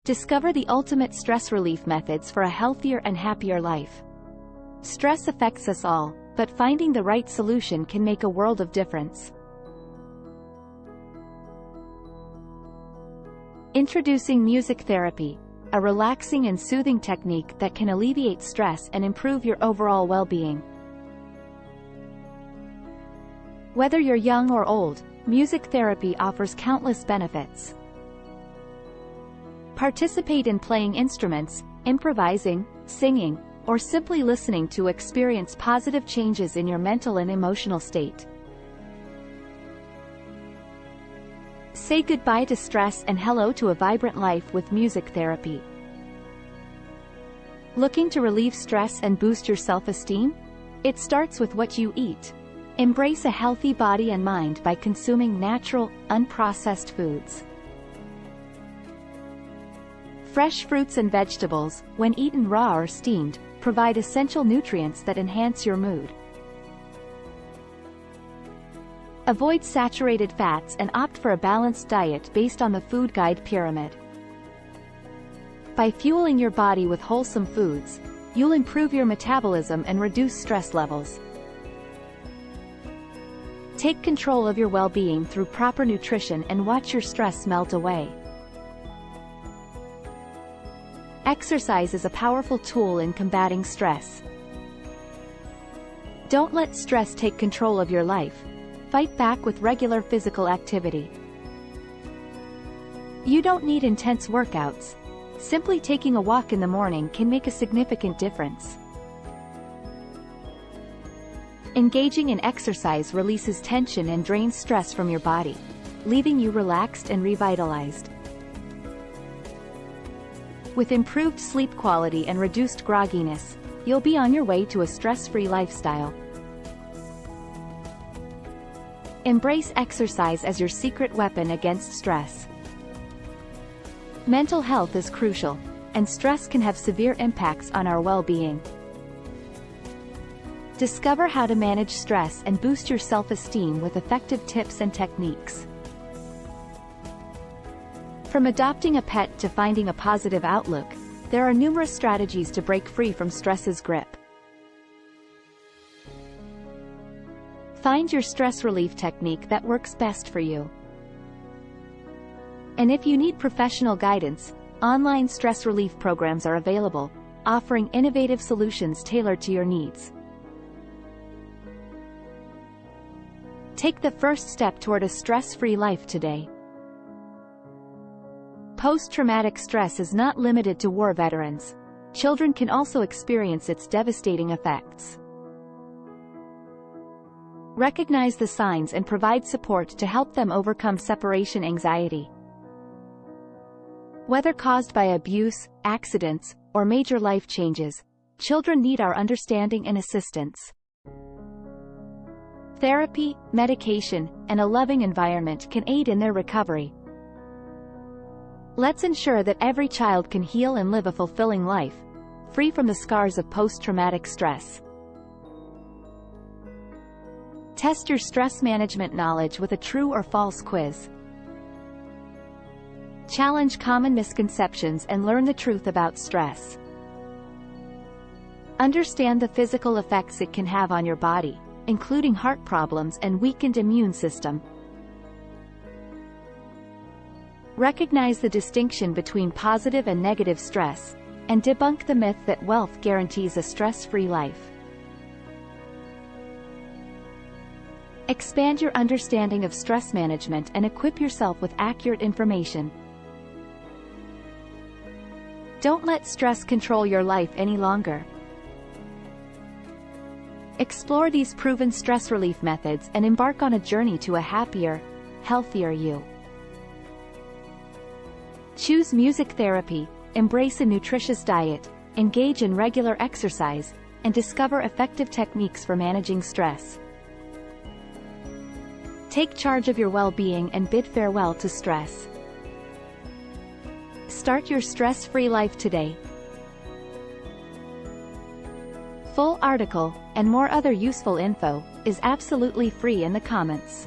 Discover the ultimate stress relief methods for a healthier and happier life. Stress affects us all, but finding the right solution can make a world of difference. Introducing music therapy, a relaxing and soothing technique that can alleviate stress and improve your overall well-being. Whether you're young or old, music therapy offers countless benefits. Participate in playing instruments, improvising, singing, or simply listening to experience positive changes in your mental and emotional state. Say goodbye to stress and hello to a vibrant life with music therapy. Looking to relieve stress and boost your self-esteem? It starts with what you eat. Embrace a healthy body and mind by consuming natural, unprocessed foods. Fresh fruits and vegetables, when eaten raw or steamed, provide essential nutrients that enhance your mood. Avoid saturated fats and opt for a balanced diet based on the Food Guide pyramid. By fueling your body with wholesome foods, you'll improve your metabolism and reduce stress levels. Take control of your well-being through proper nutrition and watch your stress melt away. Exercise is a powerful tool in combating stress. Don't let stress take control of your life. Fight back with regular physical activity. You don't need intense workouts. Simply taking a walk in the morning can make a significant difference. Engaging in exercise releases tension and drains stress from your body, leaving you relaxed and revitalized. With improved sleep quality and reduced grogginess, you'll be on your way to a stress-free lifestyle. Embrace exercise as your secret weapon against stress. Mental health is crucial, and stress can have severe impacts on our well-being. Discover how to manage stress and boost your self-esteem with effective tips and techniques. From adopting a pet to finding a positive outlook, there are numerous strategies to break free from stress's grip. Find your stress relief technique that works best for you. And if you need professional guidance, online stress relief programs are available, offering innovative solutions tailored to your needs. Take the first step toward a stress-free life today. Post-traumatic stress is not limited to war veterans. Children can also experience its devastating effects. Recognize the signs and provide support to help them overcome separation anxiety. Whether caused by abuse, accidents, or major life changes, children need our understanding and assistance. Therapy, medication, and a loving environment can aid in their recovery. Let's ensure that every child can heal and live a fulfilling life, free from the scars of post-traumatic stress. Test your stress management knowledge with a true or false quiz. Challenge common misconceptions and learn the truth about stress. Understand the physical effects it can have on your body, including heart problems and weakened immune system. Recognize the distinction between positive and negative stress, and debunk the myth that wealth guarantees a stress-free life. Expand your understanding of stress management and equip yourself with accurate information. Don't let stress control your life any longer. Explore these proven stress relief methods and embark on a journey to a happier, healthier you. Choose music therapy, embrace a nutritious diet, engage in regular exercise, and discover effective techniques for managing stress. Take charge of your well-being and bid farewell to stress. Start your stress-free life today. Full article, and more other useful info, is absolutely free in the comments.